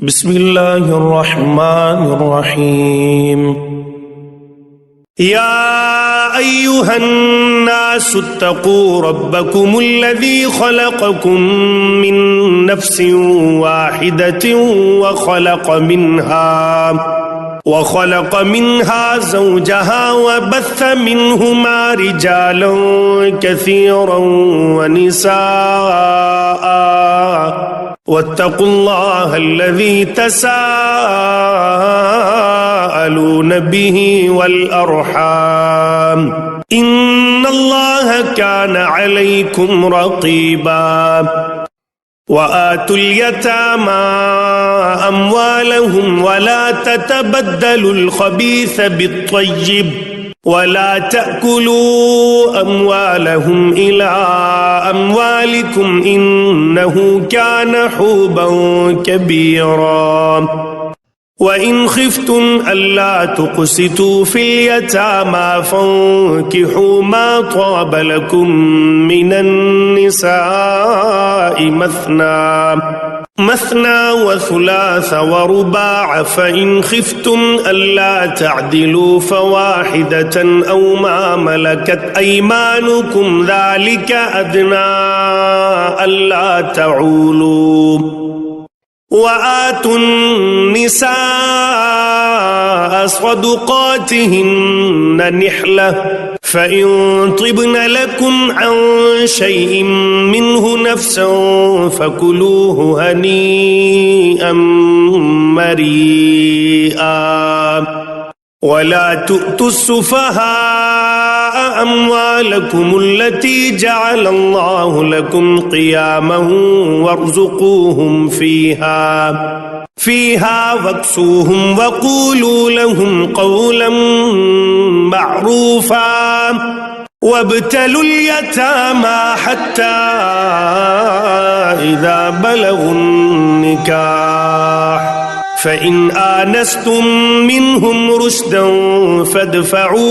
बिस्मिल्लाहिर्रहमानिर्रहीम। या अय्युहन्नासुत्तकू रब्बकुमुल्लज़ी खलक़कुम मिन नफ्सिन वाहिदतिन वखलक़ मिन्हा ज़ौजहा वबस्स मिन्हुमा रिजालन कसीरन वनिसाअ वत्तक़ुल्लाहल्लज़ी तसाअलून बिही वल अर्हाम इन्नल्लाह कान अलैकुम रक़ीबा। वआतुल यतामा अम्वालहुम वला ततबद्दलुल खबीस बित्तय्यिब वला तअकुलू अम्वालहुम इला अम्वालिकुम इन्नहु कान हुबन कबीरा। वइन खिफ्तुम अल्ला तुक़सितू फिल यतामा फंकिहू मा ताब लकुम मिनन निसाइ मस्ना व सुलास व रुबाअ फ़इन खिफ्तुम अल्ला तअदिलू फ़वाहिदतन औ मा मलकत अयमानुकुम ज़ालिक अदना अल्ला तऊलू। वआतुन निसाअ सदुक़ातिहिन्न निहलह फ़इन तिब्न लकुम अन शैइन मिन्हु नफ्सन फ़कुलूहु हनीअन मरीआ। वला तु'तुस्सुफ़हाअ अम्वालकुमुल्लती जअलल्लाहु लकुम क़ियामन वरज़ुक़ूहुम फ़ीहा वक्सूहुम वक़ूलू लहुम क़ौलन मअरूफ़ा। वब्तलुल यतामा हत्ता इज़ा बलगुन निकाह फ़इन आनस्तुम मिन्हुम रुश्दन फ़दफ़अू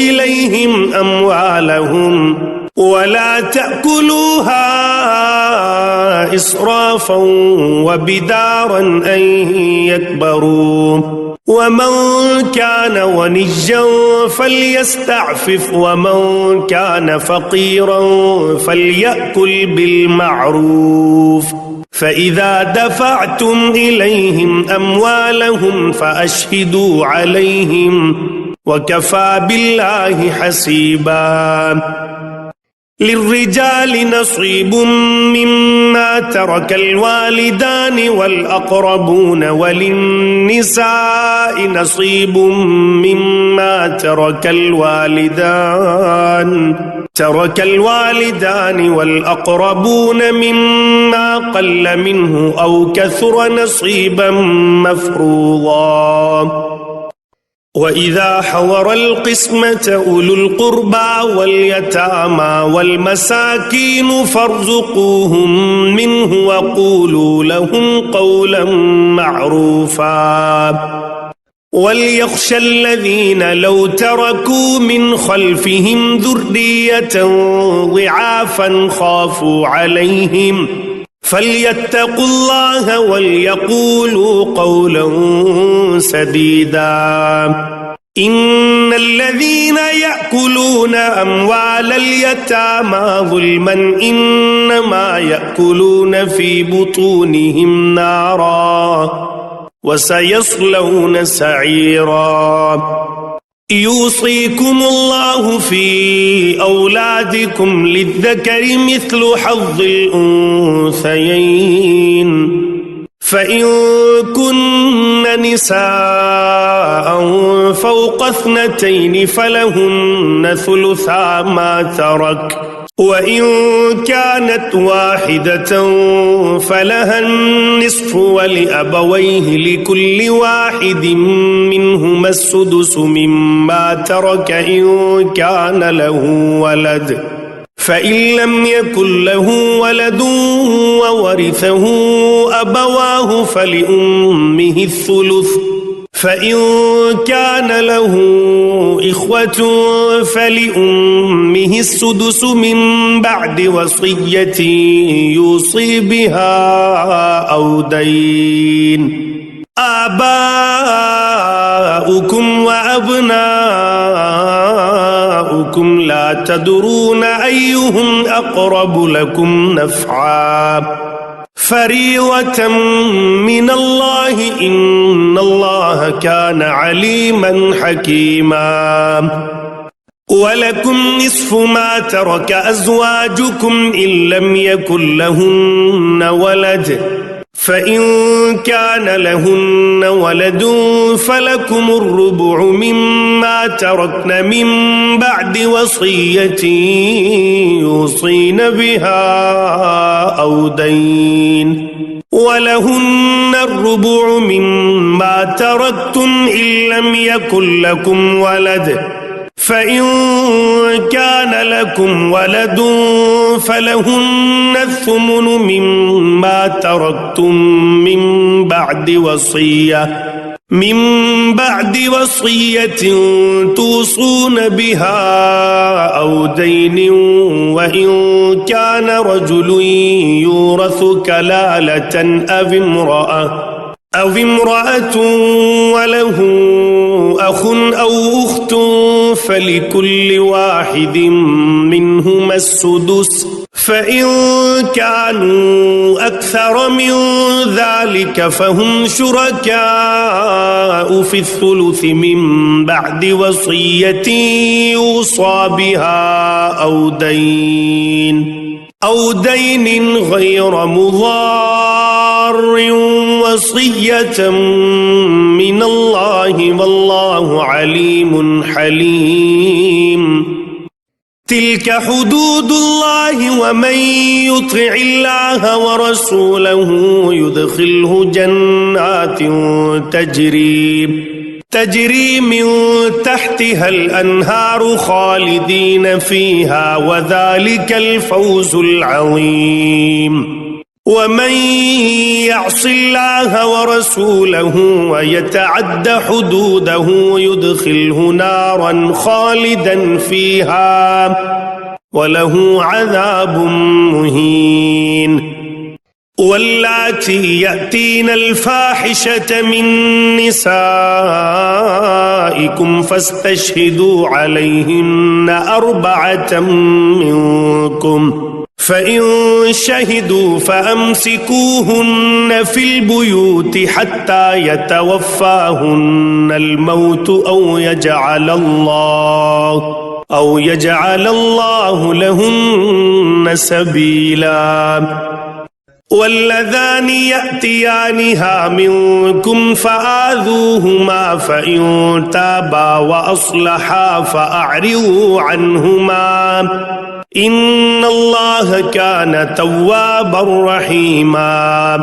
इलैहिम अम्वालहुम वला तअकुलूहा इस्राफ़न व बिदारन अन यकबरू। वमन कान गनिय्यन फ़ल्यस्तअफ़िफ़ वमन कान फ़क़ीरन फ़ल्यअकुल बिलमअरूफ़। फ़इज़ा दफ़अतुम इलैहिम अम्वालहुम फ़अशहिदू अलैहिम वकफ़ा बिल्लाहि हसीबा। लिर्रिजालि नसीबुम मिम्मा तरकल वालिदान वल अक़रबून वलिन्निसाइ नसीबुम मिम्मा तरकल वालिदान वल अक़रबून मिम्मा क़ल्ल मिन्हु औ कथुर नसीबन मफ़रूज़ा। वइज़ा हज़रल क़िस्मत उलुल क़ुरबा वल यतामा वल मसाकीन फ़र्ज़ुक़ूहुम मिन्हु वक़ूलू लहुम क़ौलन मअरूफ़ा। वलयख़शल्लज़ीन लौ तरकू मिन ख़ल्फ़िहिम ज़ुर्रिय्यतन ज़िआफ़न ख़ाफ़ू अलैहिम फ़ल्यत्तक़ुल्लाह वलयक़ूलू क़ौलन सदीदा। इन्नल्लज़ीन यअकुलून अम्वालल यतामा ज़ुल्मन इन्नमा यअकुलून फ़ी बुतूनिहिम नारा वसयस्लौन सईरा। यूसीकुमुल्लाहु फ़ी औलादिकुम लिज़्ज़करि मिस्लु हज़्ज़िल उन्सयैन फ़इन कुन्न निसाअन फ़ौक़ इस्नतैन फ़लहुन्न सुलुसा मा तरक वइन कानत वाहिदतन फ़लहा निस्फ़ु वलिअबवैहि लिकुल्लि वाहिदिन मिन्हुमा अस्सुदुसु मिम्मा तरक इन कान लहु वलद फ़इन लम यकुन लहु वलदुन ववरिसहु अबवाहु फ़लिउम्मिहि अस्सुलुस فإن كان له إخوة فلأمه السدس من بعد وصية يوصي بها أو دين. آباؤكم وأبناؤكم لا تدرون أيهم أقرب لكم نفعا فريضة من الله إن الله كان عليما حكيما. ولكم نصف ما ترك أزواجكم إن لم يكن لهن ولد فإن كان لهن ولد فلكم الربع مما تركن من بعد وصية يوصين بها أو دين. ولهن الربع مما تركتم إن لم يكن لكم ولد فإن كان لكم ولد فلهن الثمن مما تركتم من بعد وصية توصون بها أو دين. وإن كان رجل يورث كلالة أو امرأة وله أخ أو أخت فلكل واحد منهما السدس فإن كانوا أكثر من ذلك فهم شركاء في الثلث من بعد وصية يوصى بها أو دين غير مضار وصية من الله والله عليم حليم. تلك حدود الله ومن يطع الله ورسوله يدخله جنات تجري من تحتها الأنهار خالدين فيها وذلك الفوز العظيم. ومن يعص الله ورسوله ويتعد حدوده يدخله نارا خالدا فيها وله عذاب مهين. واللاتي يأتين الفاحشة من نسائكم فاستشهدوا عليهن 4 منكم فإن شهدوا فأمسكوهن في البيوت حتى يتوفاهن الموت أو يجعل الله لهن سبيلا. واللذان يأتيانها منكم فآذوهما فإن تابا وأصلحا فأعرضوا عنهما إن الله كان توابا رحيما.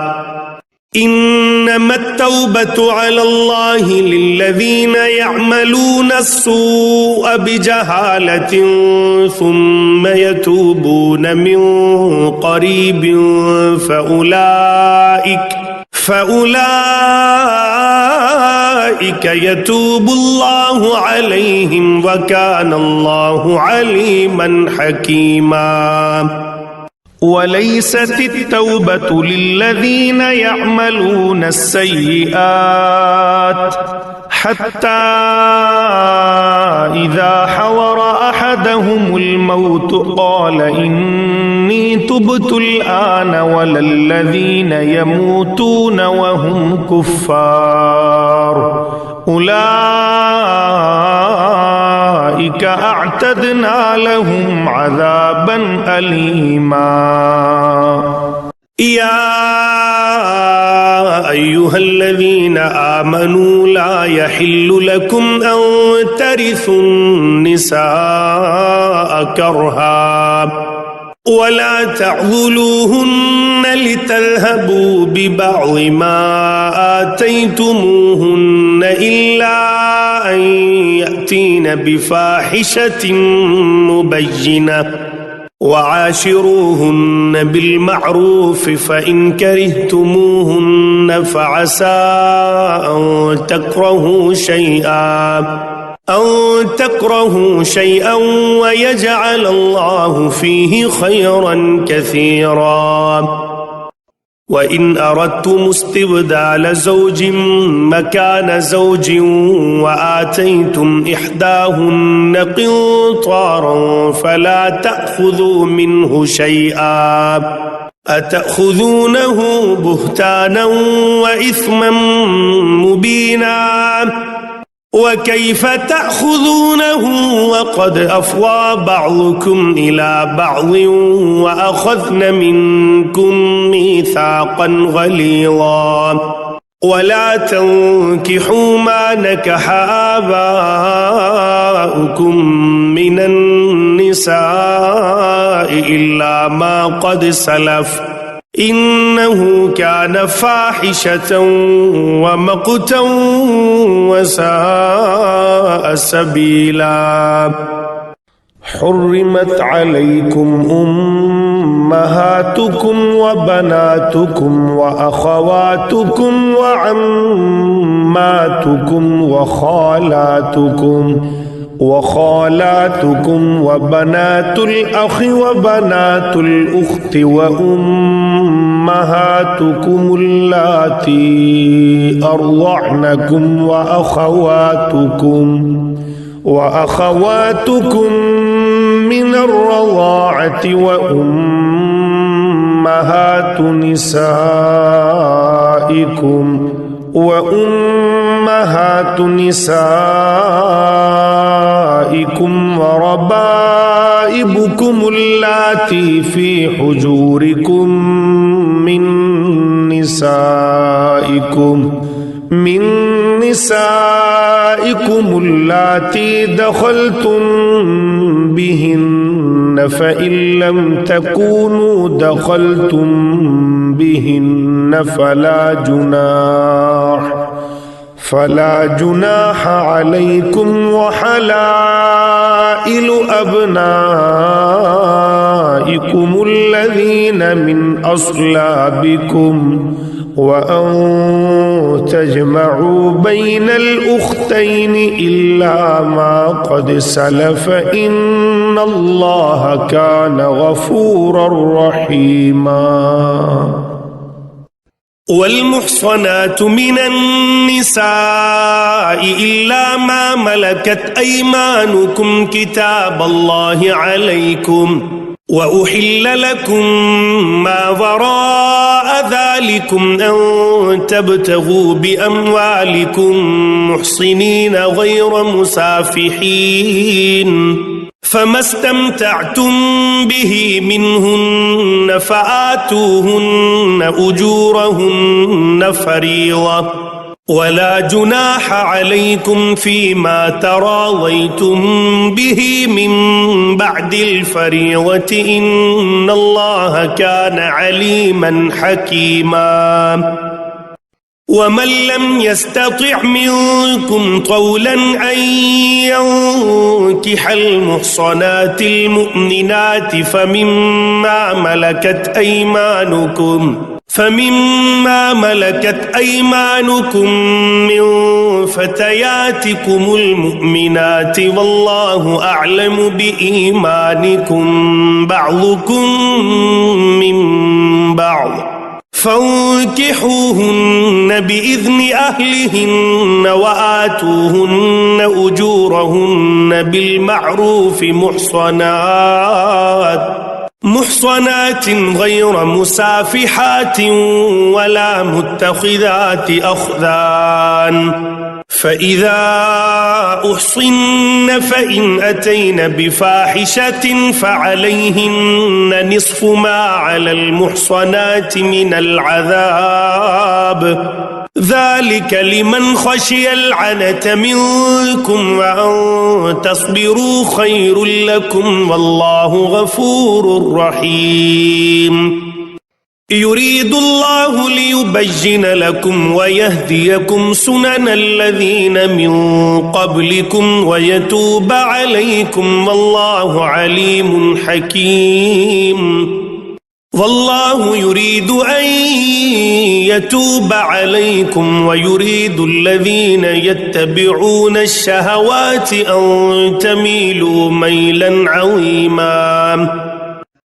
إنما التوبة على الله للذين يعملون السوء بجهالة ثم يتوبون من قريب فأولئك يتوب الله عليهم وكان الله عليما حكيما. وليست التوبة للذين يعملون السيئات حتى إذا حضر أحدهم الموت قال إني تبت الآن ولا الذين يموتون وهم كفار أولئك أعتدنا لهم عذابا أليما. يا أيها الذين آمنوا لا يحل لكم أن ترثوا النساء كرها ولا تعضلوهن لتذهبوا ببعض ما آتيتموهن إلا أن يأتين بفاحشة مبينة وعاشروهن بالمعروف فإن كرهتموهن فعسى أن تكرهوا شيئا ويجعل الله فيه خيرا كثيرا. وإن أردتم استبدال زوج مكان زوج وآتيتم إحداهن قنطارا فلا تأخذوا منه شيئا أتأخذونه بهتانا وإثما مبينا وكيف تأخذونه وقد أفضى بعضكم إلى بعض وأخذن منكم ميثاقا غليظا ولا تنكحوا ما نكح آباؤكم من النساء إلا ما قد سلف إنه كان فاحشة ومقتا وساء سبيلا. حرمت عليكم أمهاتكم وبناتكم وأخواتكم وعماتكم وخالاتكم وبنات الأخ وبنات الأخت وأمهاتكم اللاتي أرضعنكم وأخواتكم من الرضاعة وأمهات نسائكم وربائبكم اللاتي في حجوركم من نسائكم اللاتي دخلتم بهن فإن لم تكونوا دخلتم بهن فلا جناح عليكم وحلائل أبنائكم الذين من أصلابكم وأن تجمعوا بين الأختين إلا ما قد سلف إن الله كان غفورا رحيما. والمحصنات من النساء إلا ما ملكت أيمانكم كتاب الله عليكم وأحل لكم ما وراء ذلكم أن تبتغوا بأموالكم محصنين غير مسافحين فما استمتعتم به منهن فآتوهن أجورهن فريضة ولا جناح عليكم فيما تراضيتم به من بعد الفريضة إن الله كان عليما حكيما. ومن لم يستطع منكم طولا أن ينكح المحصنات المؤمنات فمما ملكت أيمانكم من فتياتكم المؤمنات والله أعلم بإيمانكم بعضكم من بعض فانكحوهن بإذن أهلهن وآتوهن أجورهن بالمعروف محصنات غير مسافحات ولا متخذات أخدان فإذا أحصن فإن أتين بفاحشة فعليهن نصف ما على المحصنات من العذاب ذلك لمن خشي العنة منكم وأن تصبروا خير لكم والله غفور رحيم. يريد الله ليبين لكم ويهديكم سنن الذين من قبلكم ويتوب عليكم والله عليم حكيم والله يريد أن يتوب عليكم ويريد الذين يتبعون الشهوات أن تميلوا ميلا عظيما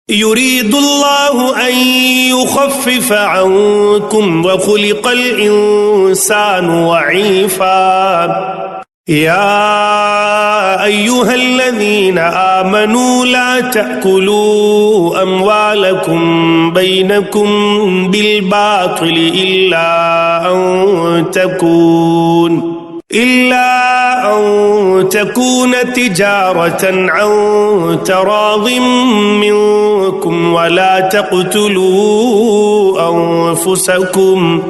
يريد الله أن يخفف عنكم وخلق الإنسان ضعيفا يا أيها الذين آمنوا لا تأكلوا أموالكم بينكم بالباطل إلا أن تكون تجارة عن تراض منكم ولا تقتلوا أنفسكم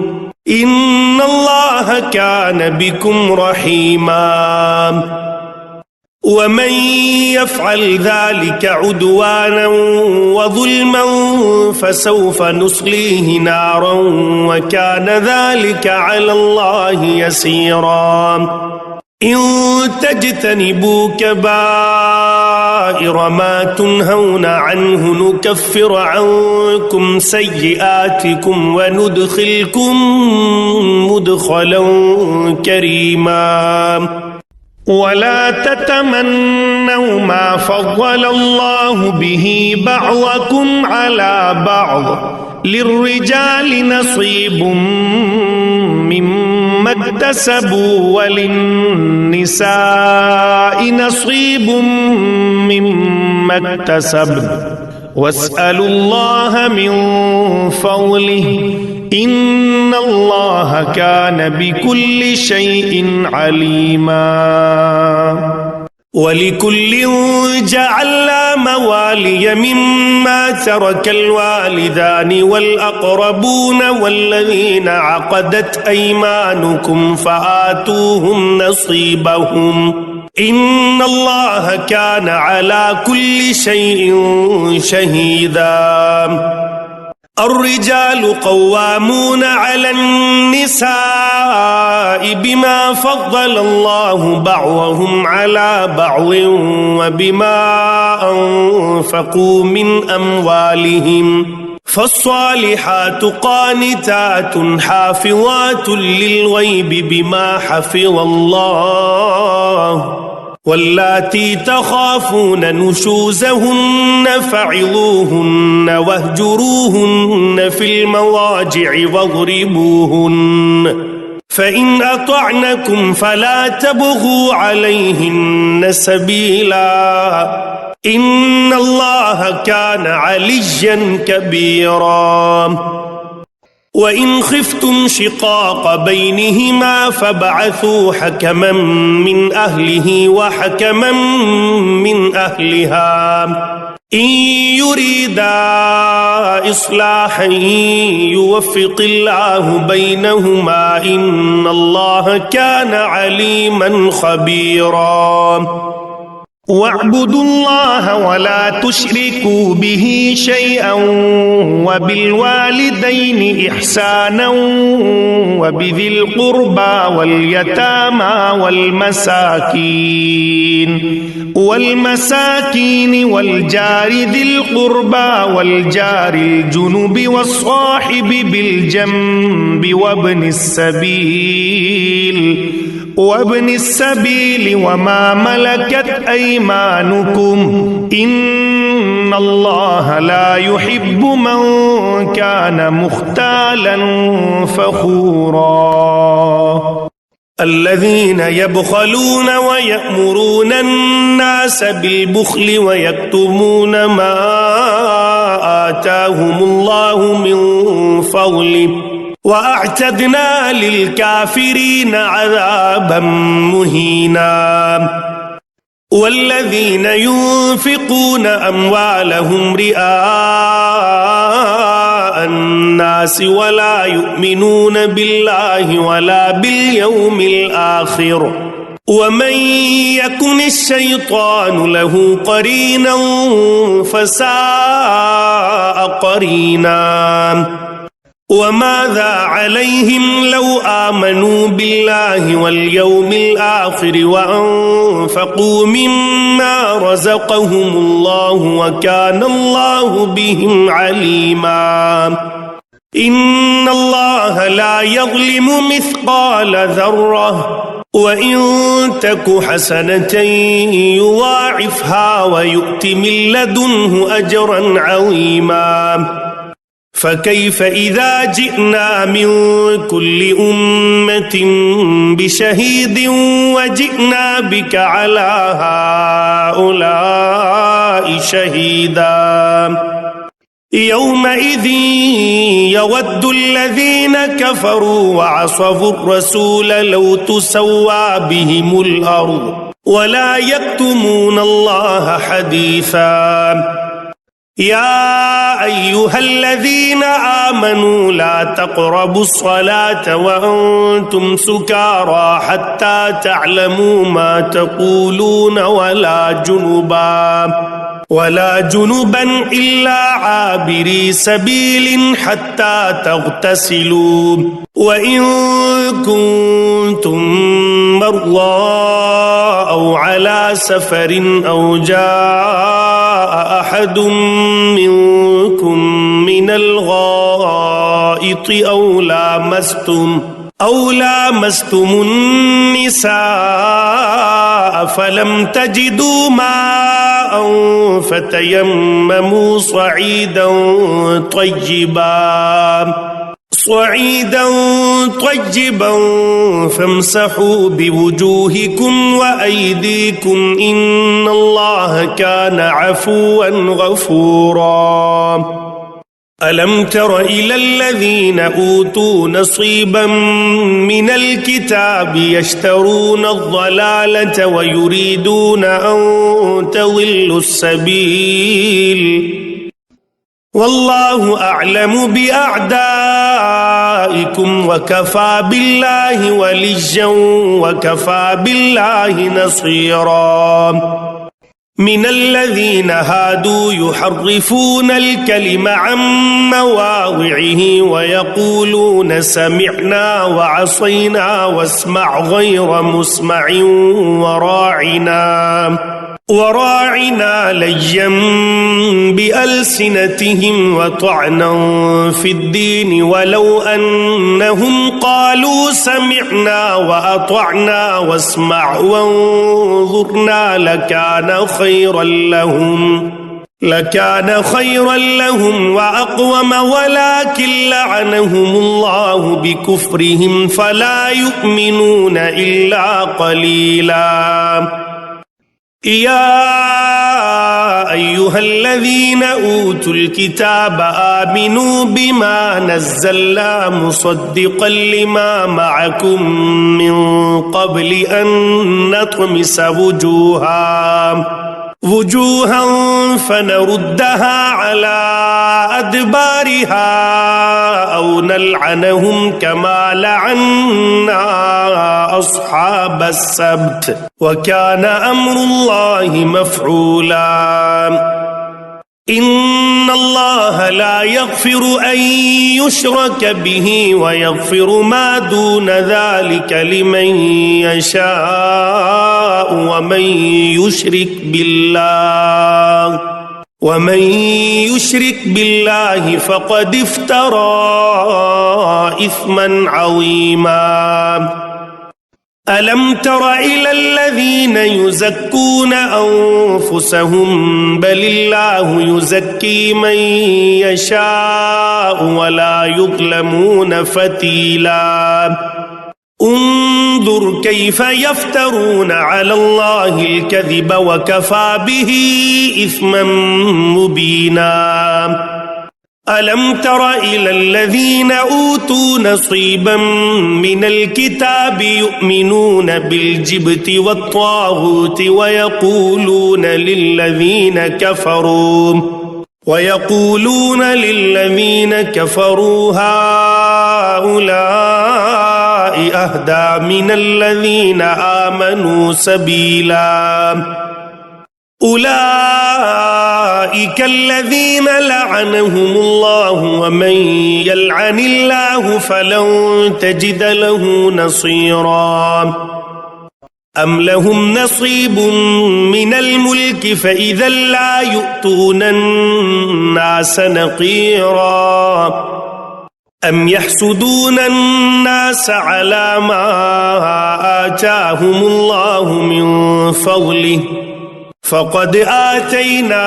إن الله كان بكم رحيما ومن يفعل ذلك عدوانا وظلما فسوف نصليه نارا وكان ذلك على الله يسيرا إن تجتنبوا كبائر ما تنهون عنه نكفر عنكم سيئاتكم وندخلكم مدخلا كريما ولا تتمنوا ما فضل الله به بعضكم على بعض للرجال نصيب مما اكتسبوا وللنساء نصيب مما اكتسبن واسألوا الله من فضله إن الله كان بكل شيء عليما ولكل جعلنا موالي مما ترك الوالدان والأقربون والذين عقدت أيمانكم فآتوهم نصيبهم إن الله كان على كل شيء شهيدا الرجال قوامون على النساء بما فضل الله بعضهم على بعض وبما أنفقوا من أموالهم فالصالحات قانتات حافظات للغيب بما حفظ الله واللاتي تخافون نشوزهن فعظوهن واهجروهن في المضاجع واضربوهن فإن أطعنكم فلا تبغوا عليهن سبيلا إن الله كان عليا كبيرا وإن خفتم شقاق بينهما فابعثوا حكما من أهله وحكما من أهلها إن يريدا إصلاحا يوفق الله بينهما إن الله كان عليما خبيرا واعبدوا الله ولا تشركوا به شيئا وبالوالدين إحسانا وبذي القربى واليتامى والمساكين والجار ذي القربى والجار الجنب والصاحب بالجنب وابن السبيل وما ملكت أيمانكم إن الله لا يحب من كان مختالا فخورا الذين يبخلون ويأمرون الناس بالبخل ويكتمون ما آتاهم الله من فضله وأعتدنا للكافرين عذابا مهينا والذين ينفقون أموالهم رئاء الناس ولا يؤمنون بالله ولا باليوم الآخر ومن يكن الشيطان له قرينا فساء قرينا وماذا عليهم لو آمنوا بالله واليوم الآخر وأنفقوا مما رزقهم الله وكان الله بهم عليما إن الله لا يظلم مثقال ذرة وإن تك حسنة يضاعفها ويؤت من لدنه أجرا عظيما فكيف إذا جئنا من كل أمة بشهيد وجئنا بك على هؤلاء شهيدا يومئذ يود الذين كفروا وعصوا الرسول لو تسوى بهم الأرض ولا يكتمون الله حديثا يا أيها الذين آمنوا لا تقربوا الصلاة وأنتم سكارى حتى تعلموا ما تقولون ولا جنبا إلا عابري سبيل حتى تغتسلوا وإن كنتم مرضى أو على سفر أو جاء أحد منكم من الغائط أو لامستم النساء فلم تجدوا ماء فتيمموا صعيدا طيبا فامسحوا بوجوهكم وأيديكم إن الله كان عفوا غفورا ألم تر إلى الذين أوتوا نصيبا من الكتاب يشترون الضلالة ويريدون أن تضلوا السبيل والله أعلم بأعدائكم وكفى بالله وليا وكفى بالله نصيرا من الذين هادوا يحرفون الكلم عن مواضعه ويقولون سمعنا وعصينا واسمع غير مسمع وراعنا ليا بألسنتهم وطعنا في الدين ولو أنهم قالوا سمعنا وأطعنا واسمع وانظرنا لكان خيرا لهم وأقوم ولكن لعنهم الله بكفرهم فلا يؤمنون إلا قليلا يا أيها الذين أوتوا الكتاب آمنوا بما نزلنا مصدقا لما معكم من قبل أن نطمس وجوها فنردها على أدبارها أو نلعنهم كما لعنا أصحاب السبت وكان أمر الله مفعولا إن الله لا يغفر أن يشرك به ويغفر ما دون ذلك لمن يشاء ومن يشرك بالله فقد افترى إثما عظيما ألم تر إلى الذين يزكون أنفسهم بل الله يزكي من يشاء ولا يظلمون فتيلا انظر كيف يفترون على الله الكذب وكفى به إثما مبينا ألم تر إلى الذين أوتوا نصيبا من الكتاب يؤمنون بالجبت والطاغوت ويقولون للذين كفروا هؤلاء أهدى من الذين آمنوا سبيلا أولئك الذين لعنهم الله ومن يلعن الله فلن تجد له نصيرا أم لهم نصيب من الملك فإذا لا يؤتون الناس نقيرا أم يحسدون الناس على ما آتاهم الله من فضله فقد آتينا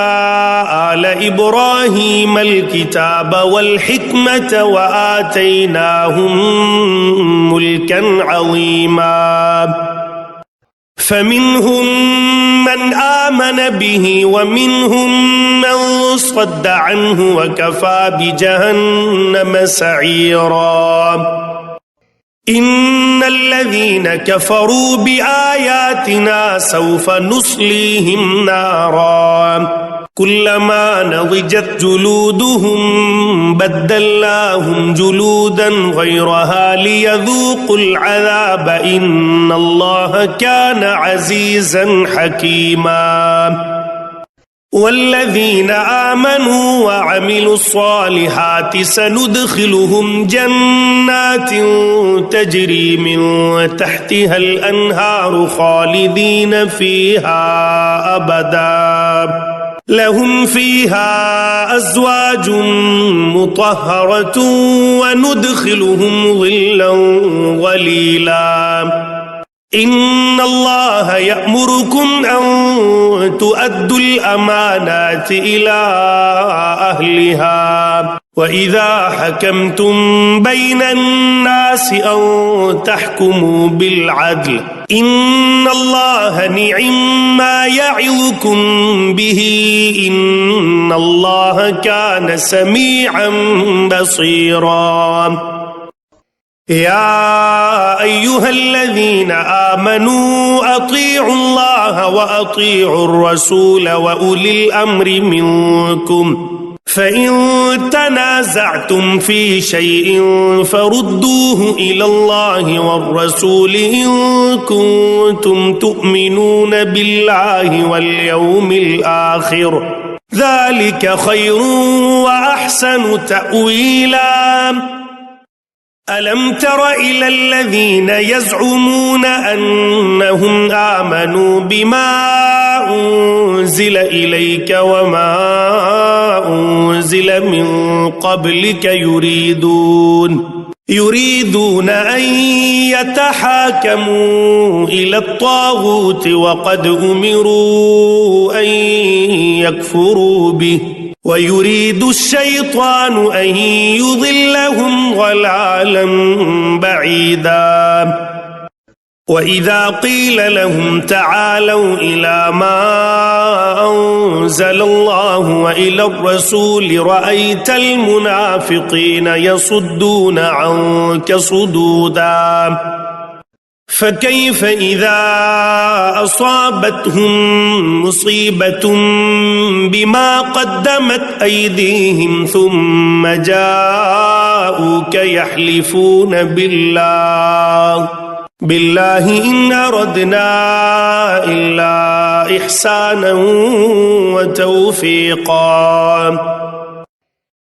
آل إبراهيم الكتاب والحكمة وآتيناهم ملكا عظيما فمنهم من آمن به ومنهم من صد عنه وكفى بجهنم سعيرا إن الذين كفروا بآياتنا سوف نصليهم نارا كلما نضجت جلودهم بدلناهم جلودا غيرها ليذوقوا العذاب إن الله كان عزيزا حكيما والذين آمنوا وعملوا الصالحات سندخلهم جنات تجري من تحتها الأنهار خالدين فيها أبدا لهم فيها أزواج مطهرة وندخلهم ظلا ظليلا إن الله يأمركم أن تؤدوا الأمانات إلى أهلها وإذا حكمتم بين الناس أن تحكموا بالعدل إن الله نعم ما يعظكم به إن الله كان سميعا بصيرا يا أيها الذين آمنوا أطيعوا الله وأطيعوا الرسول وأولي الأمر منكم فإن تنازعتم في شيء فردوه إلى الله والرسول إن كنتم تؤمنون بالله واليوم الآخر ذلك خير وأحسن تأويلا ألم تر إلى الذين يزعمون أنهم آمنوا بما أنزل إليك وما أنزل من قبلك يريدون أن يتحاكموا إلى الطاغوت وقد أمروا أن يكفروا به ويريد الشيطان أن يضلهم ضلالا بعيدا وإذا قيل لهم تعالوا إلى ما أنزل الله وإلى الرسول رأيت المنافقين يصدون عنك صدودا فكيف إذا أصابتهم مصيبة بما قدمت أيديهم ثم جاءوك يحلفون بالله إن أردنا إلا إحسانا وتوفيقا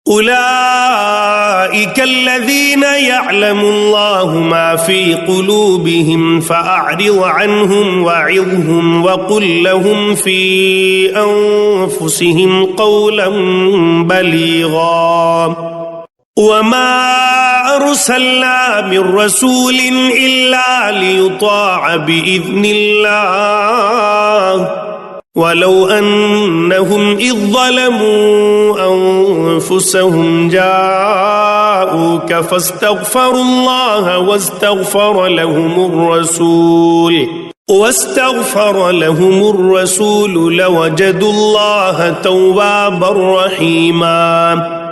أولئك الذين يعلم الله ما في قلوبهم فأعرض عنهم وعظهم وقل لهم في أنفسهم قولا بليغا وما أرسلنا من رسول إلا ليطاع بإذن الله ولو أنهم إذ ظلموا أنفسهم جاءوك فاستغفروا الله واستغفر لهم الرسول لوجدوا الله توابا رحيما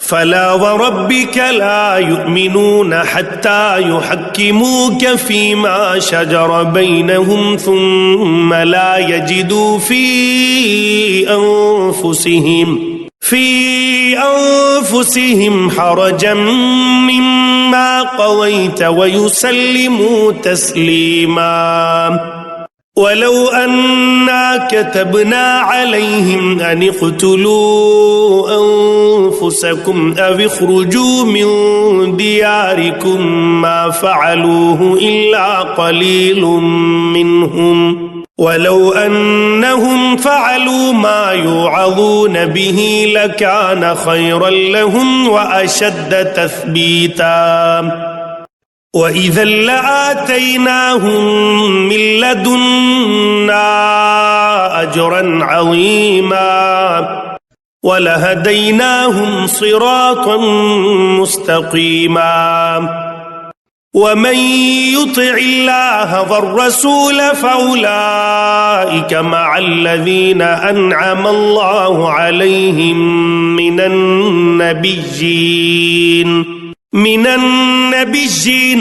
فلا وربك لا يؤمنون حتى يحكموك فيما شجر بينهم ثم لا يجدوا في أنفسهم حرجا مما ما قضيت ويسلموا تسليما ولو أنا كتبنا عليهم أن اقتلوا أنفسكم أو اخرجوا من دياركم ما فعلوه إلا قليل منهم ولو أنهم فعلوا ما يوعظون به لكان خيرا لهم وأشد تثبيتا وإذا لآتيناهم من لدنا أجرا عظيما ولهديناهم صراطا مستقيما ومن يطع الله والرسول فأولئك مع الذين أنعم الله عليهم من النبيين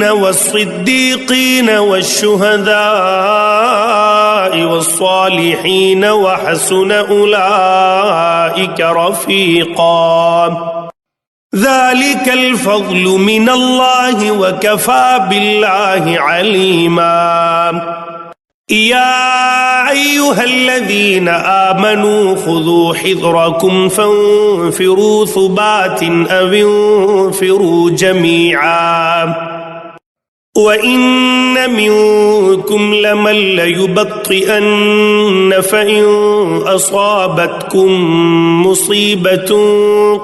والصديقين والشهداء والصالحين وحسن أولئك رفيقا ذلك الفضل من الله وكفى بالله عليما يا أيها الذين آمنوا خذوا حذركم فانفروا ثبات أو انفروا جميعا وإن منكم لمن ليبطئن فإن أصابتكم مصيبة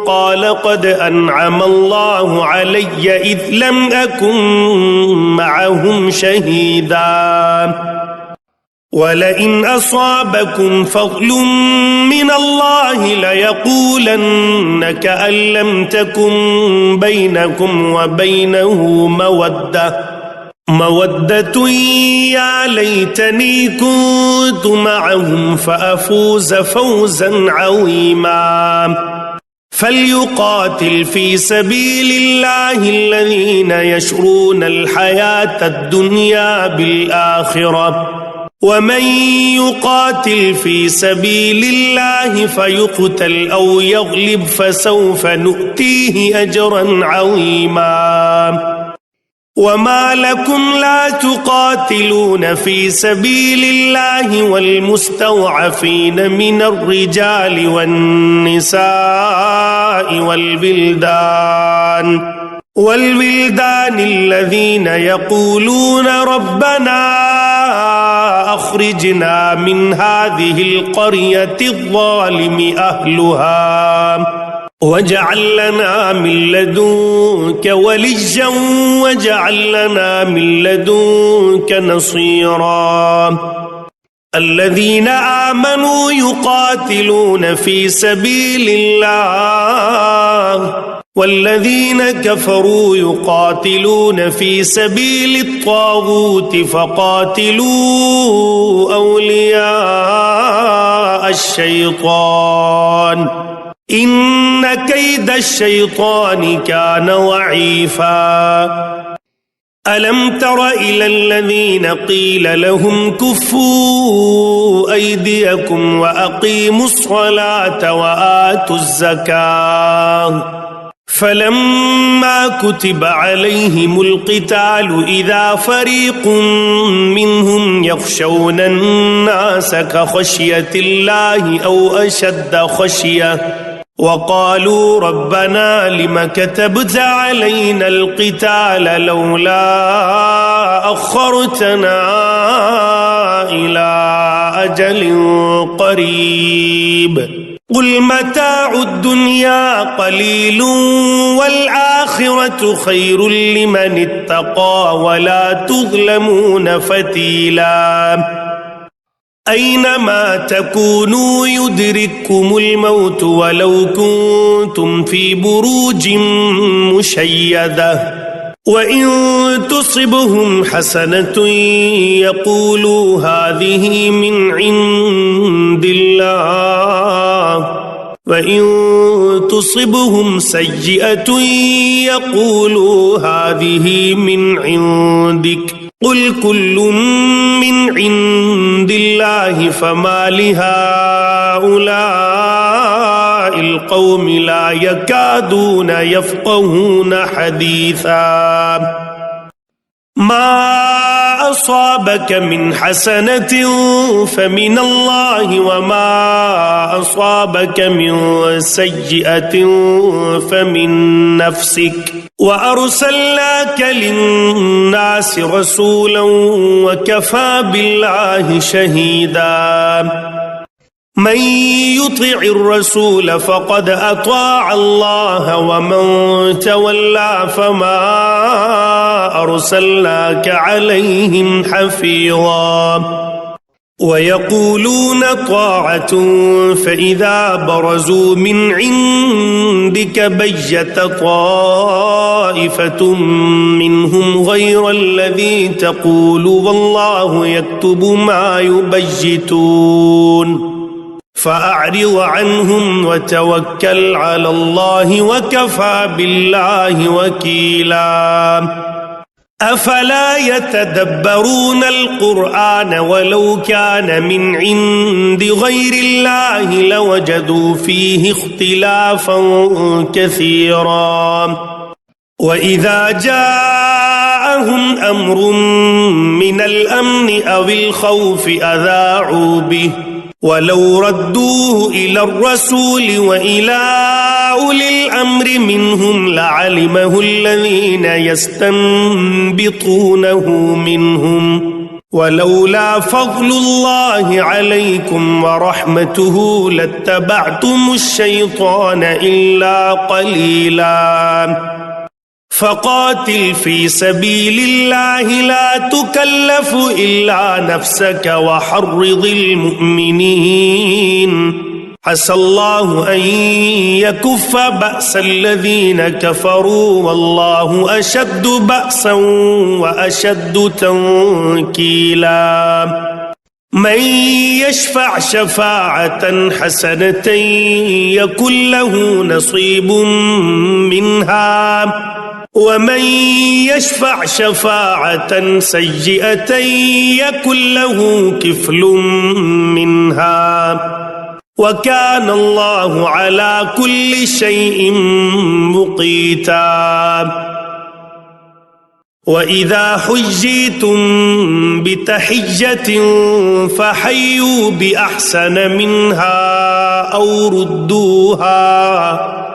قال قد أنعم الله علي إذ لم أكن معهم شهيدا ولئن أصابكم فضل من الله ليقولن كأن لم تكن بينكم وبينه مودة يا ليتني كنت معهم فأفوز فوزا عظيما فليقاتل في سبيل الله الذين يشرون الحياة الدنيا بالآخرة ومن يقاتل في سبيل الله فيقتل أو يغلب فسوف نؤتيه أجرا عظيما وما لكم لا تقاتلون في سبيل الله والمستضعفين من الرجال والنساء والولدان الذين يقولون ربنا أخرجنا من هذه القرية الظالم أهلها واجعل لنا من لدنك وليا واجعل لنا من لدنك نصيرا الذين آمنوا يقاتلون في سبيل الله والذين كفروا يقاتلون في سبيل الطاغوت فقاتلوا أولياء الشيطان إن كيد الشيطان كان ضعيفا ألم تر إلى الذين قيل لهم كفوا أيديكم وأقيموا الصلاة وآتوا الزكاة فلما كتب عليهم القتال إذا فريق منهم يخشون الناس كخشية الله أو أشد خشية وقالوا ربنا لم كتبت علينا القتال لولا أخرتنا إلى أجل قريب قل متاع الدنيا قليل والآخرة خير لمن اتقى ولا تظلمون فتيلا أينما تكونوا يدرككم الموت ولو كنتم في بروج مشيدة وإن تصبهم حسنة يقولوا هذه من عند الله وإن تصبهم سيئة يقولوا هذه من عندك قل كل من عند الله فما لهؤلاء القوم لا يكادون يفقهون حديثا ما أصابك من حسنة فمن الله وما أصابك من سيئة فمن نفسك وأرسلناك للناس رسولا وكفى بالله شهيدا من يطع الرسول فقد أطاع الله ومن تولى فما أرسلناك عليهم حفيظا ويقولون طاعة فإذا برزوا من عندك بيت طائفة منهم غير الذي تقول والله يكتب ما يبيتون فأعرض عنهم وتوكل على الله وكفى بالله وكيلا أفلا يتدبرون القرآن ولو كان من عند غير الله لوجدوا فيه اختلافا كثيرا وإذا جاءهم أمر من الأمن أو الخوف أذاعوا به ولو ردوه إلى الرسول وإلى أولي الأمر منهم لعلمه الذين يستنبطونه منهم ولولا فضل الله عليكم ورحمته لاتبعتم الشيطان إلا قليلا فقاتل في سبيل الله لا تكلف إلا نفسك وحرض المؤمنين عسى الله أن يكف بأس الذين كفروا والله أشد بأسا وأشد تنكيلا من يشفع شفاعة حسنة يكن له نصيب منها ومن يشفع شفاعة سيئة يكن له كفل منها وكان الله على كل شيء مقيتا وإذا حييتم بتحية فحيوا بأحسن منها أو ردوها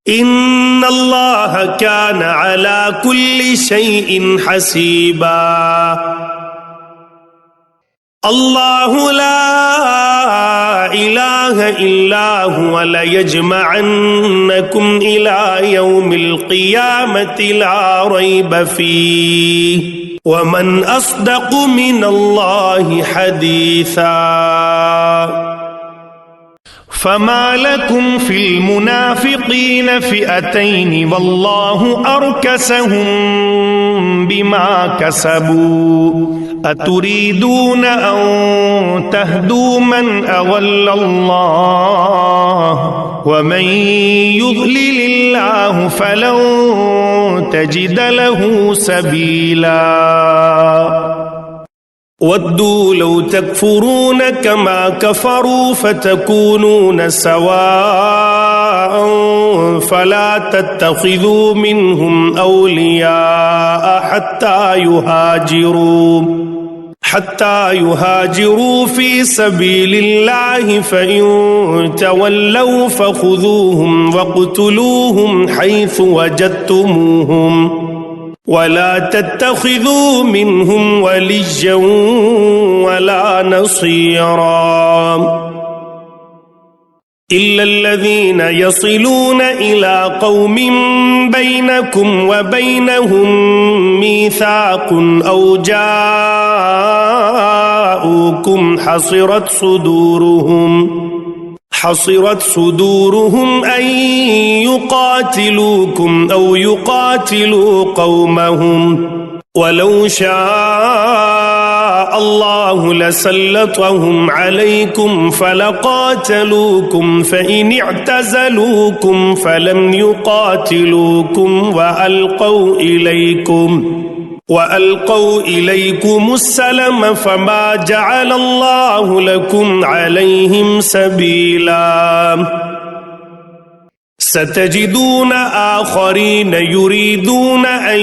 إن الله كان على كل شيء حسيبا الله لا إله إلا هو ليجمعنكم إلى يوم القيامة لا ريب فيه ومن أصدق من الله حديثا فما لكم في المنافقين فئتين والله أركسهم بما كسبوا أتريدون أن تهدوا من أضل الله ومن يضلل الله فلن تجد له سبيلا ودوا لو تكفرون كما كفروا فتكونون سواء فلا تتخذوا منهم أولياء حتى يهاجروا في سبيل الله فإن تولوا فخذوهم واقتلوهم حيث وجدتموهم ولا تتخذوا منهم وليا ولا نصيرا إلا الذين يصلون إلى قوم بينكم وبينهم ميثاق أو جاءوكم حصرت صدورهم أن يقاتلوكم أو يقاتلوا قومهم ولو شاء الله لسلطهم عليكم فلقاتلوكم فإن اعتزلوكم فلم يقاتلوكم وألقوا إليكم السلم فما جعل الله لكم عليهم سبيلا ستجدون آخرين يريدون أن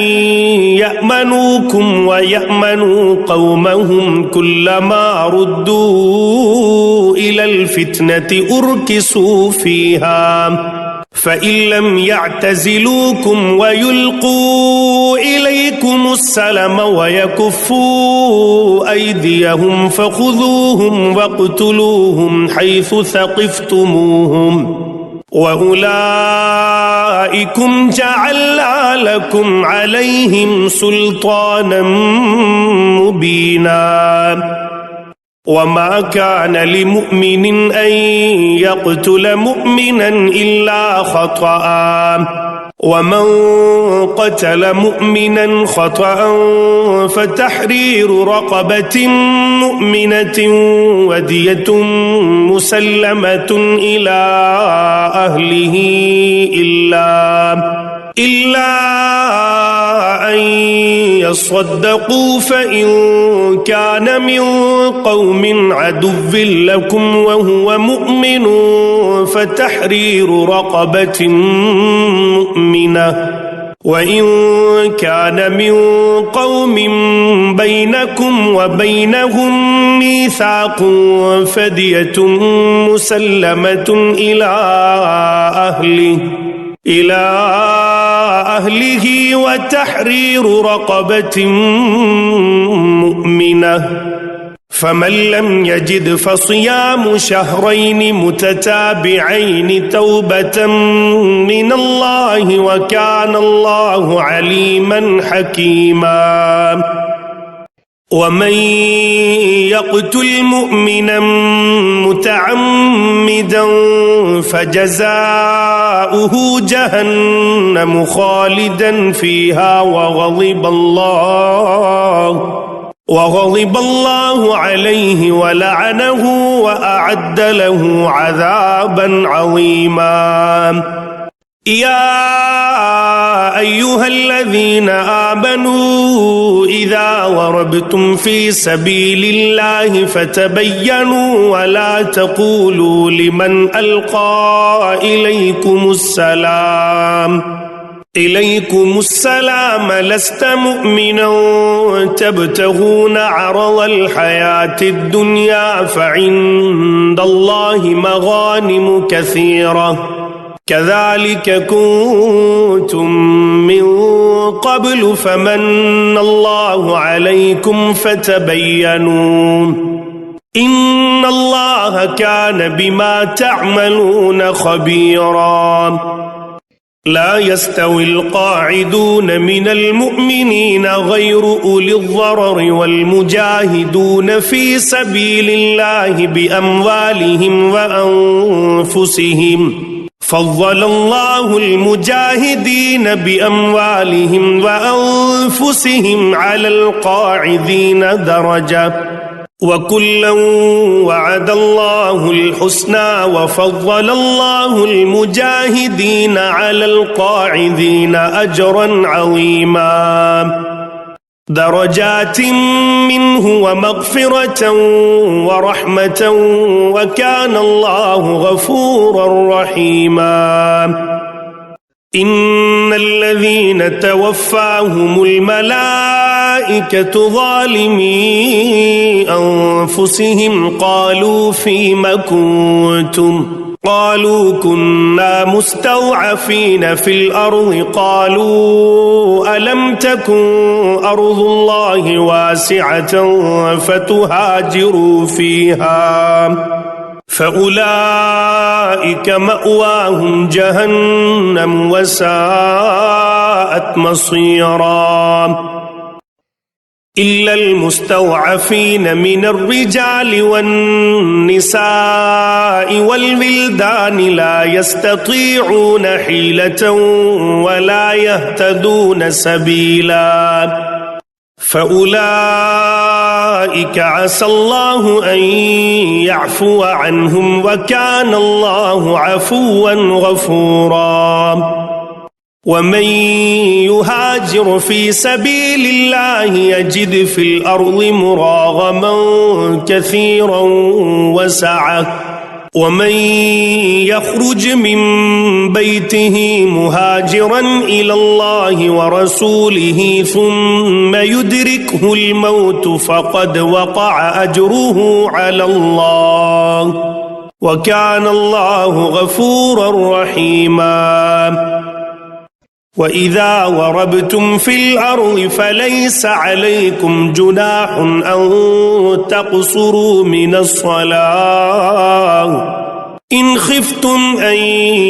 يأمنوكم ويأمنوا قومهم كلما ردوا إلى الفتنة أركسوا فيها فإن لم يعتزلوكم ويلقوا إليكم السلم ويكفوا أيديهم فخذوهم واقتلوهم حيث ثقفتموهم وأولئكم جعلنا لكم عليهم سلطانا مبينا وما كان لمؤمن أن يقتل مؤمنا إلا خطأ ومن قتل مؤمنا خطأ فتحرير رقبة مؤمنة ودية مسلمة إلى أهله إلا أن يصدقوا فإن كان من قوم عدو لكم وهو مؤمن فتحرير رقبة مؤمنة وإن كان من قوم بينكم وبينهم ميثاق فدية مسلمة إلى أهله وتحرير رقبة مؤمنة فمن لم يجد فصيام شهرين متتابعين توبة من الله وكان الله عليما حكيما ومن يقتل مؤمنا متعمدا فجزاؤه جهنم خالدا فيها وغضب الله عليه ولعنه وأعد له عذابا عظيما يا أيها الذين آمنوا إذا ضربتم في سبيل الله فتبينوا ولا تقولوا لمن ألقى إليكم السلام لست مؤمنا تبتغون عرض الحياة الدنيا فعند الله مغانم كثيرة كذلك كنتم من قبل فمن الله عليكم فتبينوا إن الله كان بما تعملون خبيرا لا يستوي القاعدون من المؤمنين غير أولي الضرر والمجاهدون في سبيل الله بأموالهم وأنفسهم فضل الله المجاهدين بأموالهم وأنفسهم على القاعدين درجة وكلا وعد الله الحسنى وفضل الله المجاهدين على القاعدين أجرا عظيما درجات منه ومغفرة ورحمة وكان الله غفورا رحيما إن الذين توفاهم الملائكة ظالمي أنفسهم قالوا فيم كنتم قالوا كنا مستضعفين في الأرض قالوا ألم تكن أرض الله واسعة فتهاجروا فيها فأولئك مأواهم جهنم وساءت مصيرا إلا المستضعفين من الرجال والنساء والولدان لا يستطيعون حيلة ولا يهتدون سبيلا فأولئك عسى الله أن يعفو عنهم وكان الله عفوا غفورا ومن يهاجر في سبيل الله يجد في الأرض مراغما كثيرا وسعة ومن يخرج من بيته مهاجرا إلى الله ورسوله ثم يدركه الموت فقد وقع أجره على الله وكان الله غفورا رحيما وإذا ضربتم في الأرض فليس عليكم جناح أن تقصروا من الصلاة إن خفتم أن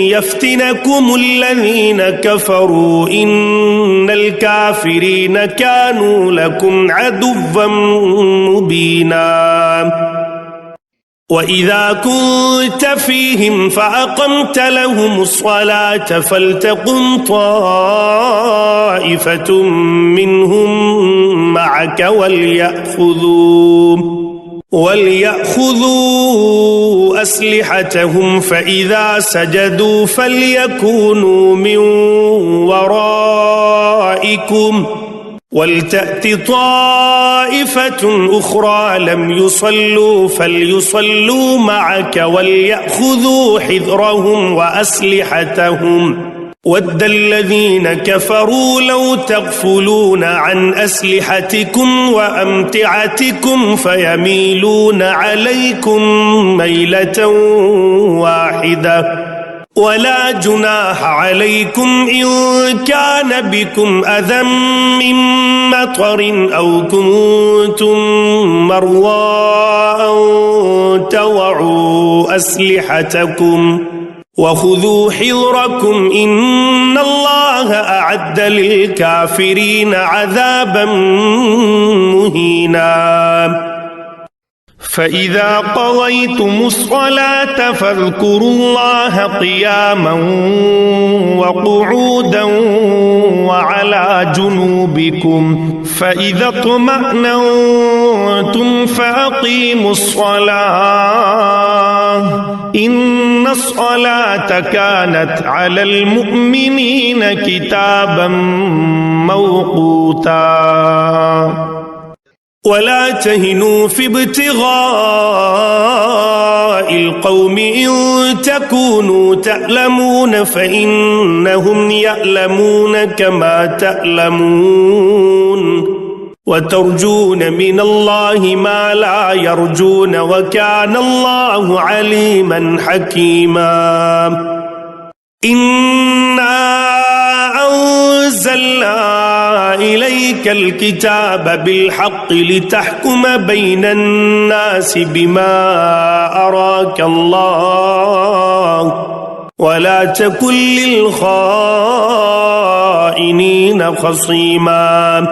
يفتنكم الذين كفروا إن الكافرين كانوا لكم عدوا مبينا وإذا كنت فيهم فأقمت لهم الصلاة فلتقم طائفة منهم معك وليأخذوا أسلحتهم فإذا سجدوا فليكونوا من ورائكم ولتأت طائفة أخرى لم يصلوا فليصلوا معك وليأخذوا حذرهم وأسلحتهم ود الذين كفروا لو تغفلون عن أسلحتكم وأمتعتكم فيميلون عليكم ميلة واحدة ولا جناح عليكم إن كان بكم أذى من مطر أو كنتم مرضى أن تضعوا أسلحتكم وخذوا حذركم إن الله أعد للكافرين عذابا مهينا فإذا قضيتم الصلاة فاذكروا الله قياما وقعودا وعلى جنوبكم فإذا اطمأننتم فأقيموا الصلاة إن الصلاة كانت على المؤمنين كتابا موقوتا ولا تهنوا في ابتغاء القوم إن تكونوا تألمون فإنهم يألمون كما تألمون وترجون من الله ما لا يرجون وكان الله عليما حكيما إنا أنزلنا إليك الكتاب بالحق لتحكم بين الناس بما أراك الله ولا تكن للخائنين خصيما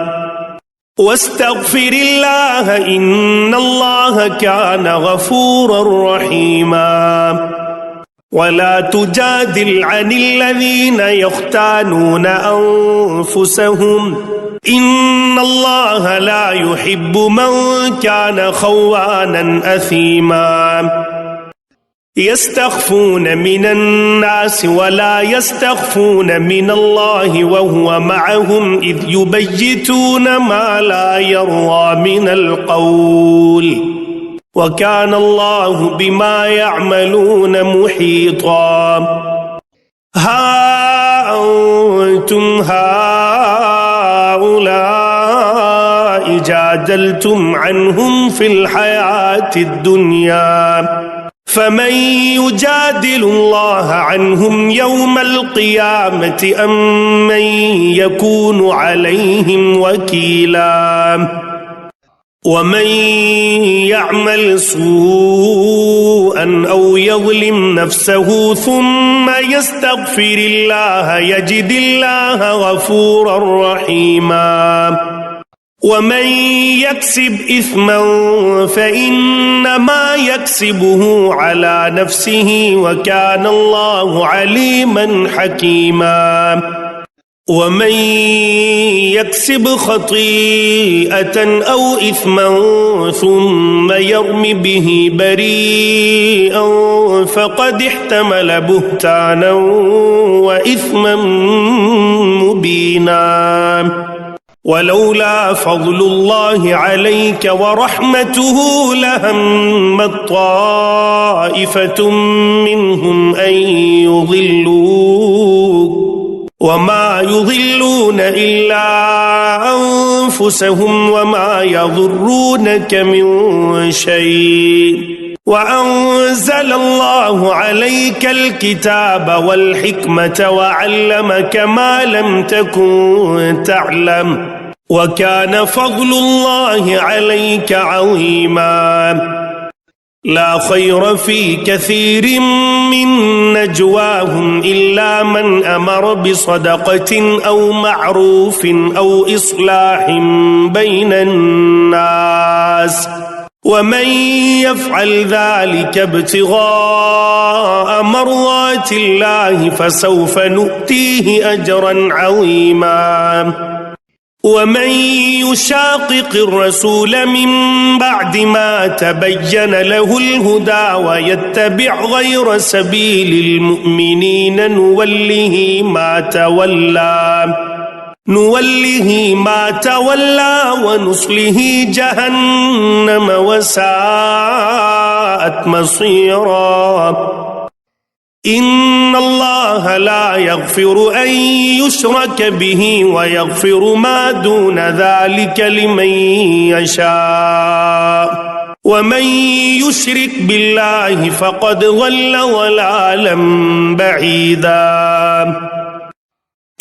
واستغفر الله إن الله كان غفورا رحيما ولا تجادل عن الذين يختانون أنفسهم إن الله لا يحب من كان خوانا أثيما يستخفون من الناس ولا يستخفون من الله وهو معهم إذ يبيتون ما لا يرضى من القول وكان الله بما يعملون محيطا ها أنتم هؤلاء جادلتم عنهم في الحياة الدنيا فمن يجادل الله عنهم يوم القيامة أم من يكون عليهم وكيلا ومن يعمل سوءا أو يظلم نفسه ثم يستغفر الله يجد الله غفورا رحيما ومن يكسب إثما فإنما يكسبه على نفسه وكان الله عليما حكيما ومن يكسب خطيئة أو إثما ثم يرم به بريئا فقد احتمل بهتانا وإثما مبينا ولولا فضل الله عليك ورحمته لهمت طائفة منهم أن يضلوك وما يضلون إلا أنفسهم وما يضرونك من شيء وأنزل الله عليك الكتاب والحكمة وعلمك ما لم تكن تعلم وكان فضل الله عليك عظيما لا خير في كثير من نجواهم إلا من أمر بصدقة أو معروف أو إصلاح بين الناس ومن يفعل ذلك ابتغاء مرضات الله فسوف نؤتيه أجرا عظيما ومن يشاقق الرسول من بعد ما تبين له الهدى ويتبع غير سبيل المؤمنين نوله ما تولى ونصله جهنم وساءت مصيرا إن الله لا يغفر أن يشرك به ويغفر ما دون ذلك لمن يشاء ومن يشرك بالله فقد ضل ضلالا بعيدا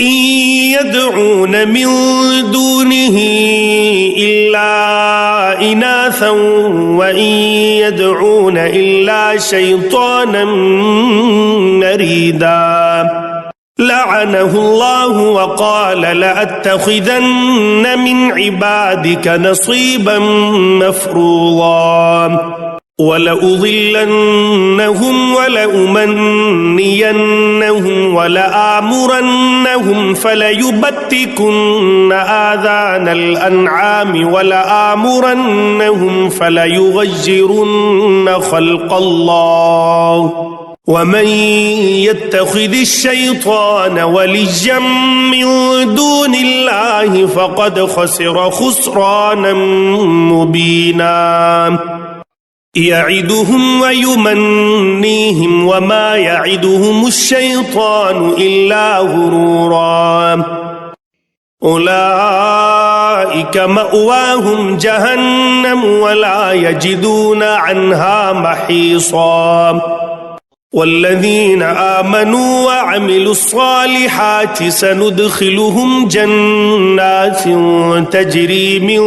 إن يدعون من دونه إلا إناثا وإن يدعون إلا شيطانا مريدا لعنه الله وقال لأتخذن من عبادك نصيبا مفروضا ولأضلنهم ولأمنينهم ولآمرنهم فليبتكن آذان الأنعام ولآمرنهم فليغيرن خلق الله ومن يتخذ الشيطان وليا من دون الله فقد خسر خسرانا مبينا يعدهم ويمنيهم وما يعدهم الشيطان إلا غرورا أولئك مأواهم جهنم ولا يجدون عنها محيصا والذين آمنوا وعملوا الصالحات سندخلهم جنات تجري من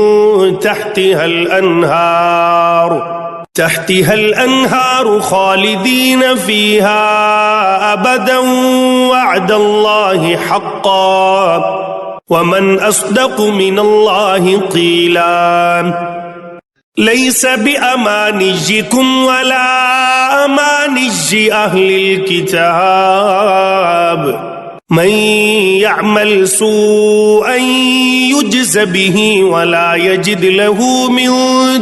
تحتها الأنهار خالدين فيها أبدا وعد الله حقا ومن أصدق من الله قيلا ليس بأمانيكم ولا أماني أهل الكتاب من يعمل سوءا يجز به ولا يجد له من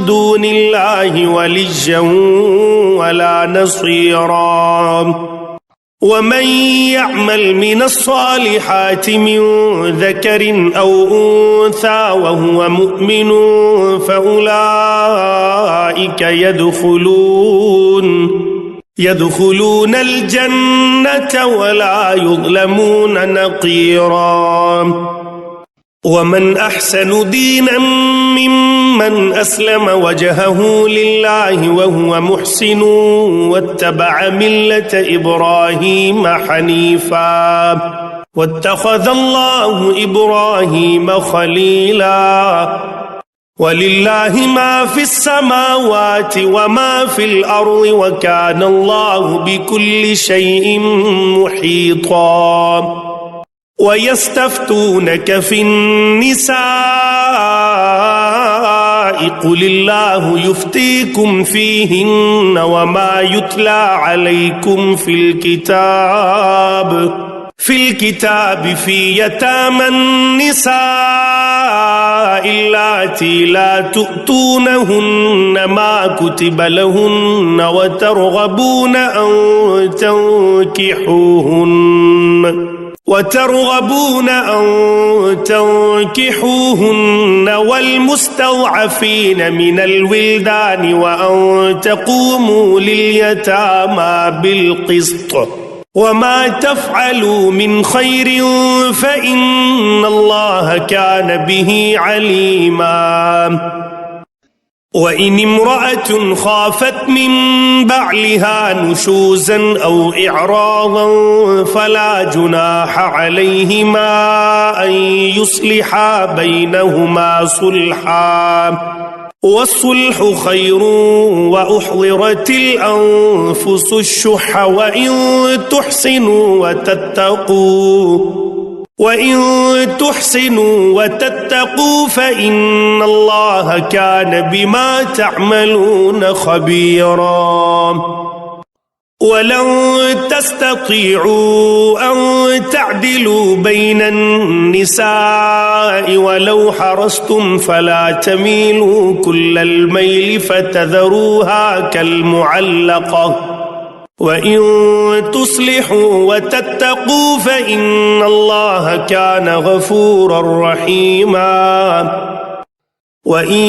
دون الله وليا ولا نصيرا ومن يعمل من الصالحات من ذكر أو أنثى وهو مؤمن فأولئك يدخلون الجنة ولا يظلمون نقيرا ومن أحسن دينا ممن أسلم وجهه لله وهو محسن واتبع ملة إبراهيم حنيفا واتخذ الله إبراهيم خليلا ولله ما في السماوات وما في الأرض وكان الله بكل شيء محيطا ويستفتونك في النساء قل الله يفتيكم فيهن وما يتلى عليكم في الكتاب في يتامى النساء اللاتي لا تؤتونهن ما كتب لهن وترغبون أن تنكحوهن وترغبون أن تنكحوهن والمستضعفين من الولدان وأن تقوموا لليتامى بالقسط وما تفعلوا من خير فإن الله كان به عليما وإن امرأة خافت من بعلها نشوزا أو إعراضا فلا جناح عليهما أن يصلحا بينهما صلحا والصلح خير وأحضرت الأنفس الشح وإن تحسنوا وتتقوا فإن الله كان بما تعملون خبيرا ولن تستطيعوا أن تعدلوا بين النساء ولو حرصتم فلا تميلوا كل الميل فتذروها كالمعلقة وإن تصلحوا وتتقوا فإن الله كان غفورا رحيما وإن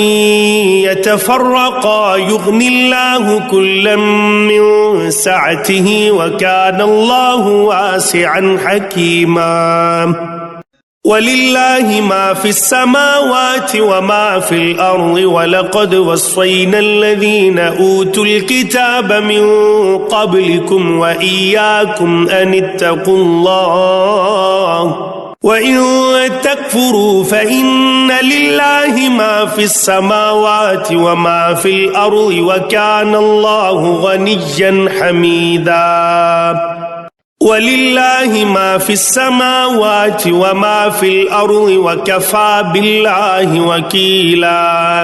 يتفرقا يغن الله كلا من سعته وكان الله واسعا حكيما ولله ما في السماوات وما في الأرض ولقد وصينا الذين أوتوا الكتاب من قبلكم وإياكم أن اتقوا الله وإن تكفروا فإن لله ما في السماوات وما في الأرض وكان الله غنيا حميدا ولله ما في السماوات وما في الأرض وكفى بالله وكيلا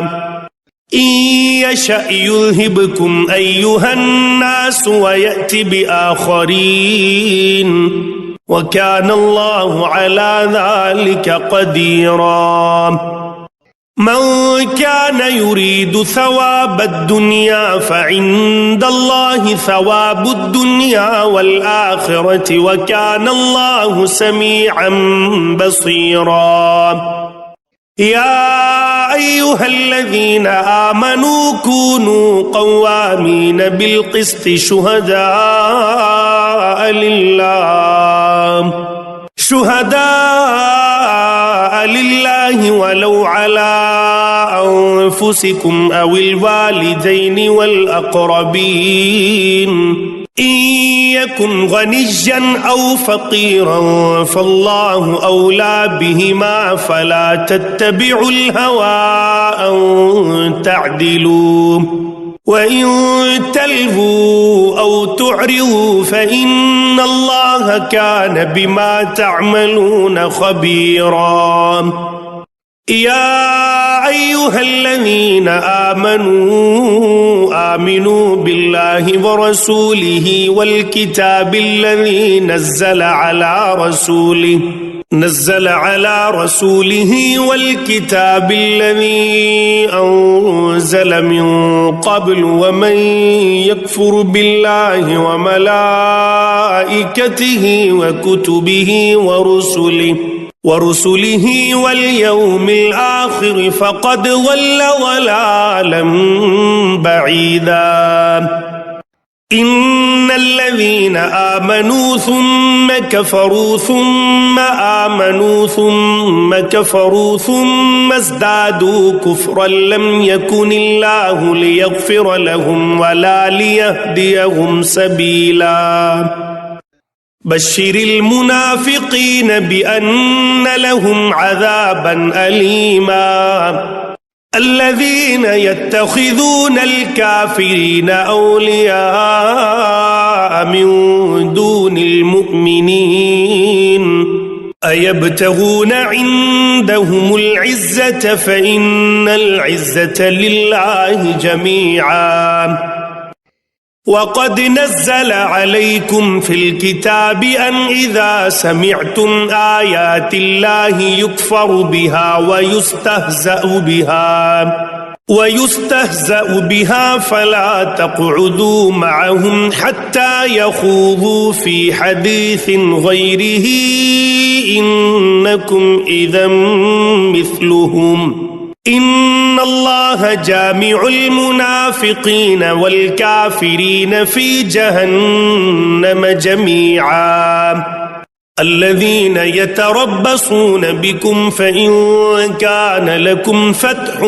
إن يشأ يذهبكم أيها الناس ويأت بآخرين وكان الله على ذلك قديرا من كان يريد ثواب الدنيا فعند الله ثواب الدنيا والآخرة وكان الله سميعا بصيرا يا أيها الذين آمنوا كونوا قوامين بالقسط شهداء لله ولو على أنفسكم أو الوالدين والأقربين إن يكن غنيا أو فقيرا فالله أولى بهما فلا تتبعوا الهوى أن تعدلوا وإن تلهوا أو تعرضوا فإن الله كان بما تعملون خبيرا يا أيها الذين آمنوا بالله ورسوله والكتاب الذي نزل على رسوله والكتاب الذي أنزل من قبل ومن يكفر بالله وملائكته وكتبه ورسله واليوم الآخر فقد ضل ضلالا بعيدا إن الذين آمنوا ثم كفروا ثم آمنوا ثم كفروا ثم ازدادوا كفرا لم يكن الله ليغفر لهم ولا ليهديهم سبيلا بشر المنافقين بأن لهم عذابا أليما الذين يتخذون الكافرين أولياء من دون المؤمنين أيبتغون عندهم العزة فإن العزة لله جميعا وقد نزل عليكم في الكتاب أن إذا سمعتم آيات الله يكفر بها ويستهزأ بها वयुस्तहज़अ बिहा फला तक़उदू मअहुम हत्ता यख़ूज़ू फ़ी हदीसिन ग़ैरिही इन्नकुम इज़म मिस्लुहुम इन्नल्लाह जामिउल मुनाफ़िक़ीन वल काफ़िरीन फ़ी जहन्नम जमीआ الذين يتربصون بكم فإن كان لكم فتح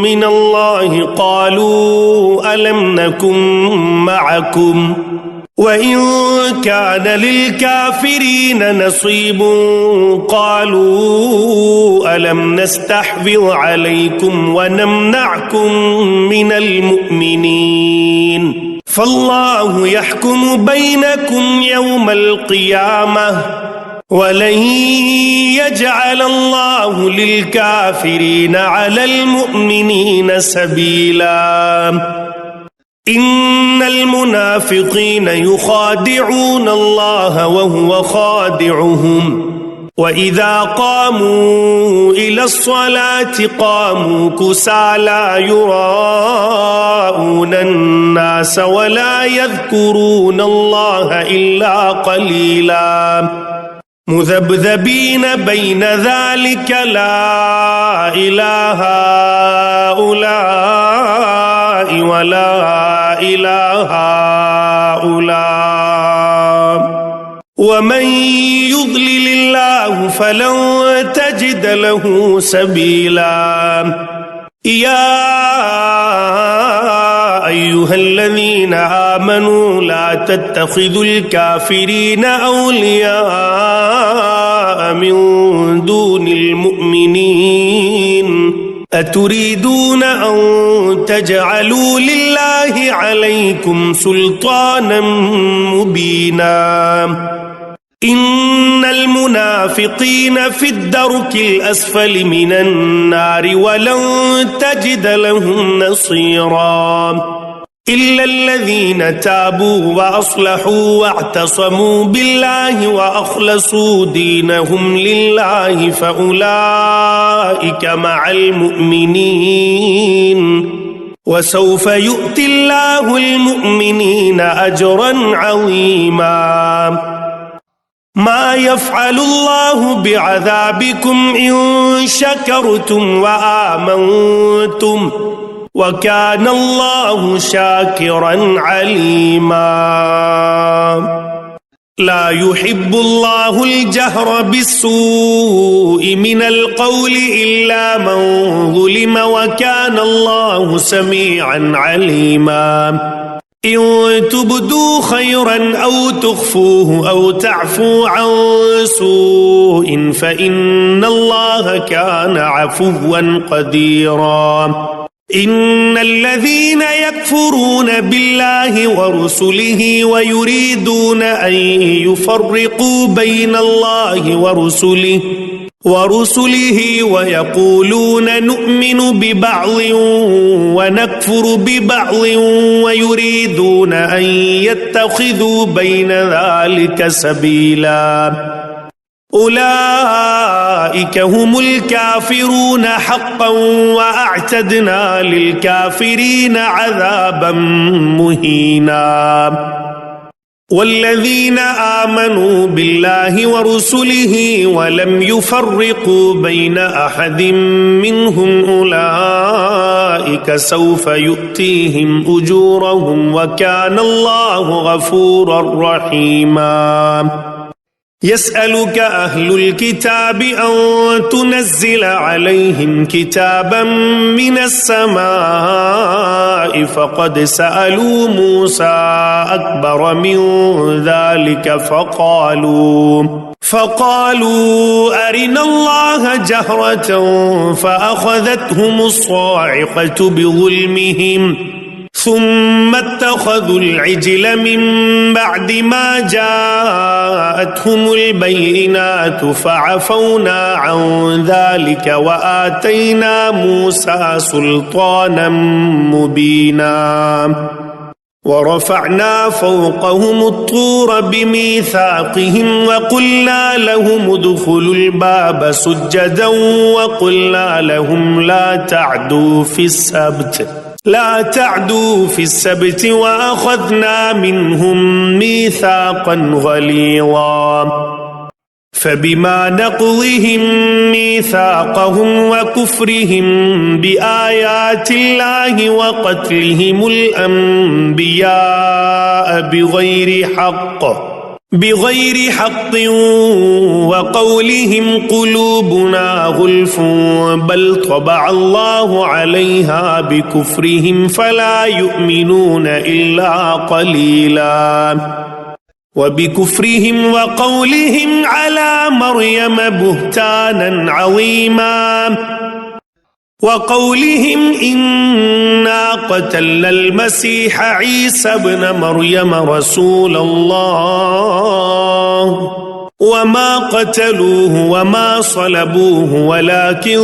من الله قالوا ألم نكن معكم وإن كان للكافرين نصيب قالوا ألم نستحوذ عليكم ونمنعكم من المؤمنين فالله يحكم بينكم يوم القيامة ولن يجعل الله للكافرين على المؤمنين سبيلا إن المنافقين يخادعون الله وهو خادعهم وإذا قاموا إلى الصلاة قاموا كسالى يراءون الناس ولا يذكرون الله إلا قليلا مذبذبين بين ذلك لا إله هؤلاء ولا إله هؤلاء ومن يضلل الله فلن تجد له سبيلا يا أيها الذين آمنوا لا تتخذوا الكافرين أولياء من دون المؤمنين أتريدون أن تجعلوا لله عليكم سلطانا مبينا إن المنافقين في الدرك الأسفل من النار ولن تجد لهم نصيرا إلا الذين تابوا وأصلحوا واعتصموا بالله وأخلصوا دينهم لله فأولئك مع المؤمنين وسوف يؤتي الله المؤمنين أجرا عظيما ما يفعل الله بعذابكم إن شكرتم وآمنتم وكان الله شاكرا عليما لا يحب الله الجهر بالسوء من القول إلا من ظلم وكان الله سميعا عليما إن تبدوا خيرا أو تخفوه أو تعفوا عن سوء فإن الله كان عفوا قديرا إن الذين يكفرون بالله ورسله ويريدون أن يفرقوا بين الله ورسله ويقولون نؤمن ببعض ونكفر ببعض ويريدون أن يتخذوا بين ذلك سبيلا أولئك هم الكافرون حقا وأعتدنا للكافرين عذابا مهينا والذين آمنوا بالله ورسله ولم يفرقوا بين أحد منهم أولئك سوف يؤتيهم أجورهم وكان الله غفورا رحيما يسألك أهل الكتاب أن تنزل عليهم كتابا من السماء فقد سألوا موسى أكبر من ذلك فقالوا أرنا الله جهرة فأخذتهم الصاعقة بظلمهم ثم اتخذوا العجل من بعد ما جاءتهم البينات فعفونا عن ذلك وآتينا موسى سلطانا مبينا ورفعنا فوقهم الطور بميثاقهم وقلنا لهم ادخلوا الباب سجدا وقلنا لهم لا تعدوا في السبت وأخذنا منهم ميثاقا غليظا فبما نقضهم ميثاقهم وكفرهم بآيات الله وقتلهم الأنبياء بغير حق وقولهم قلوبنا غلف بل طبع الله عليها بكفرهم فلا يؤمنون إلا قليلا وبكفرهم وقولهم على مريم بهتانا عظيما وقولهم إنا قتلنا المسيح عيسى ابن مريم رسول الله وما قتلوه وما صلبوه ولكن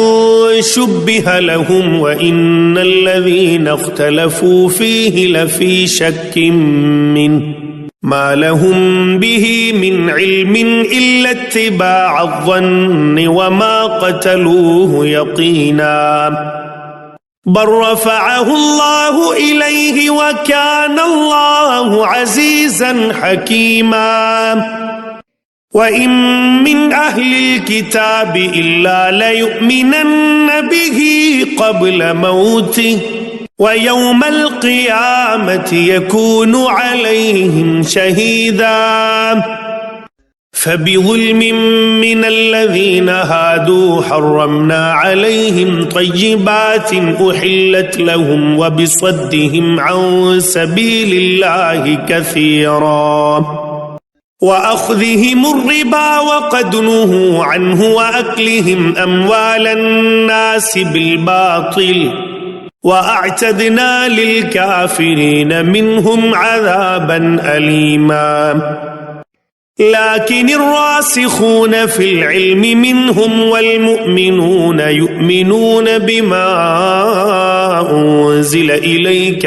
شبه لهم وإن الذين اختلفوا فيه لفي شك منه ما لهم به من علم إلا اتباع الظن وما قتلوه يقينا بل رفعه الله إليه وكان الله عزيزا حكيما وإن من أهل الكتاب إلا ليؤمنن به قبل موته ويوم القيامة يكون عليهم شهيدا فبظلم من الذين هادوا حرمنا عليهم طيبات أحلت لهم وبصدهم عن سبيل الله كثيرا وأخذهم الربا وقد نهوا عنه وأكلهم أموال الناس بالباطل وأعتدنا للكافرين منهم عذابا أليما لكن الراسخون في العلم منهم والمؤمنون يؤمنون بما أنزل إليك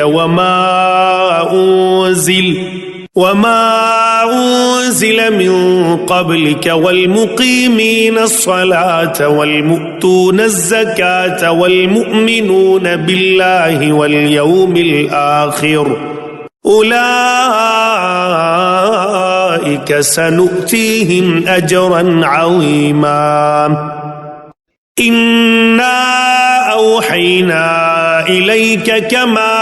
وما أنزل من قبلك والمقيمين الصلاة والمؤتون الزكاة والمؤمنون بالله واليوم الآخر أولئك سنؤتيهم أجرا عظيما إنا أوحينا إليك كما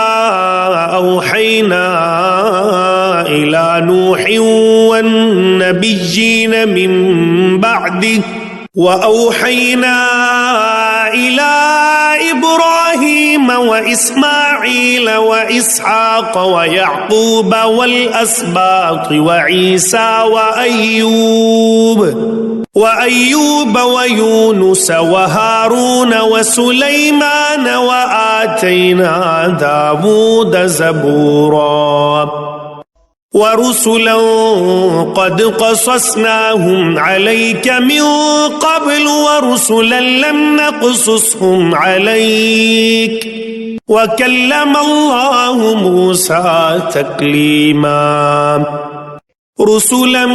أوحينا إلى نوح والنبيين من بعده وأوحينا إلى إبراهيم وإسماعيل وإسحاق ويعقوب والأسباط وعيسى وأيوب ويونس وهارون وسليمان وآتينا داود زبورا ورسلا قد قصصناهم عليك من قبل ورسلا لم نقصصهم عليك وكلم الله موسى تكليما رسلا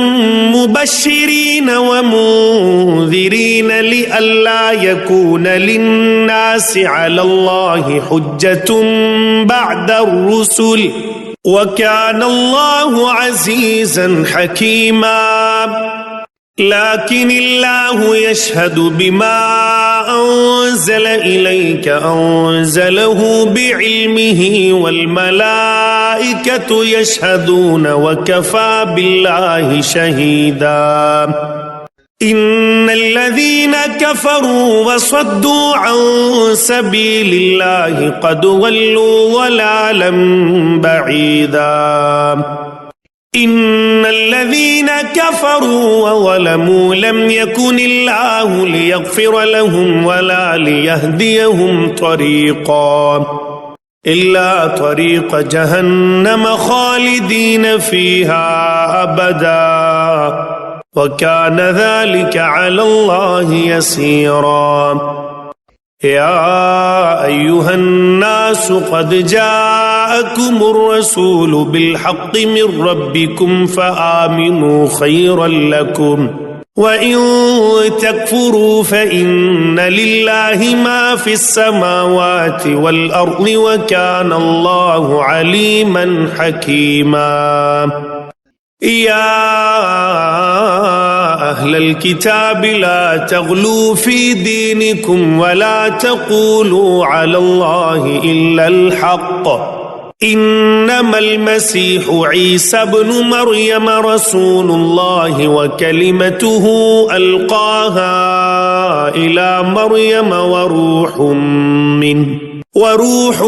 مبشرين ومنذرين لئلا يكون للناس على الله حجة بعد الرسل وكان الله عزيزا حكيما لكن الله يشهد بما أنزل إليك أنزله بعلمه والملائكة يشهدون وكفى بالله شهيدا إن الذين كفروا وصدوا عن سبيل الله قد ضلوا ضلالا بعيدا إن الذين كفروا وظلموا لم يكن الله ليغفر لهم ولا ليهديهم طريقا إلا طريق جهنم خالدين فيها أبدا وكان ذلك على الله يسيرا يا أيها الناس قد جاءكم جاءكم الرسول بالحق من ربكم فآمنوا خيرا لكم وإن تكفروا فإن لله ما في السماوات والأرض وكان الله عليما حكيما يا أهل الكتاب لا تغلوا في دينكم ولا تقولوا على الله إلا الحق إنما المسيح عيسى ابن مريم رسول الله وكلمته ألقاها إلى مريم وروح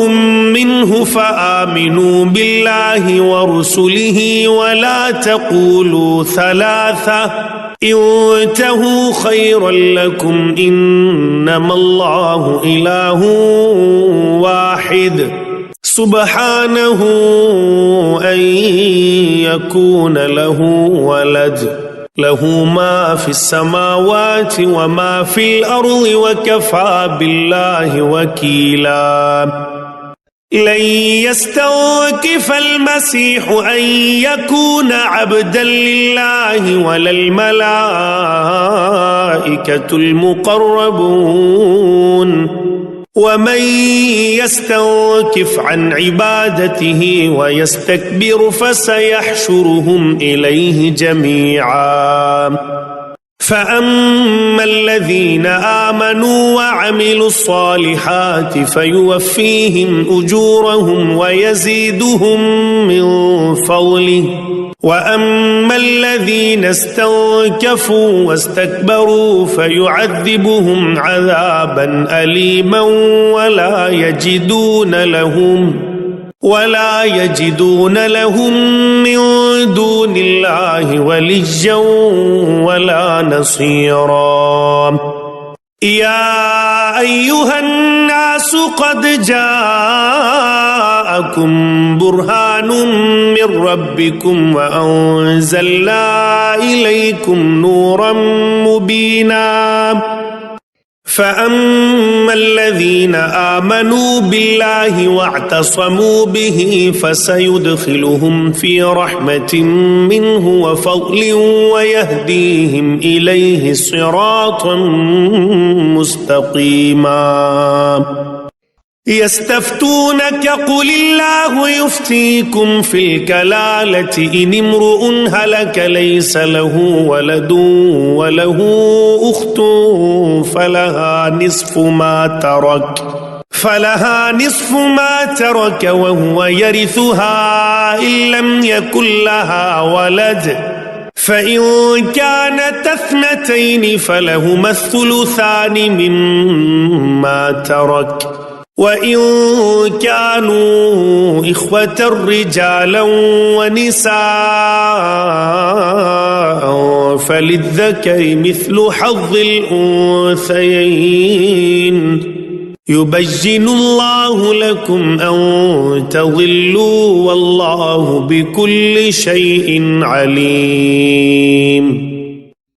منه فآمنوا بالله ورسله ولا تقولوا ثلاثة انتهوا خيرا لكم إنما الله إله واحد سبحانه أن يكون له ولد له ما في السماوات وما في الأرض وكفى بالله وكيلا لن يستنكف المسيح أن يكون عبدا لله ولا الملائكة المقربون ومن يستنكف عن عبادته ويستكبر فسيحشرهم إليه جميعا فأما الذين آمنوا وعملوا الصالحات فيوفيهم أجورهم ويزيدهم من فضله وأما الذين استنكفوا واستكبروا فيعذبهم عذابا أليما ولا يجدون لهم من دون الله وليا ولا نصيرا يا أيها الناس قد جاءكم برهان من ربكم وأنزلنا إليكم نورا مبينا فأما الذين آمنوا بالله واعتصموا به فسيدخلهم في رحمة منه وفضل ويهديهم إليه صراطا مستقيما يستفتونك قل الله يفتيكم في الكلالة إن امرؤ هلك ليس له ولد وله أخت فلها نصف ما ترك وهو يرثها إن لم يكن لها ولد فإن كانت اثنتين فلهما الثلثان مما ترك وإن كانوا إخوة رجالا ونساء فللذكر مثل حظ الأنثيين يبين الله لكم أن تضلوا والله بكل شيء عليم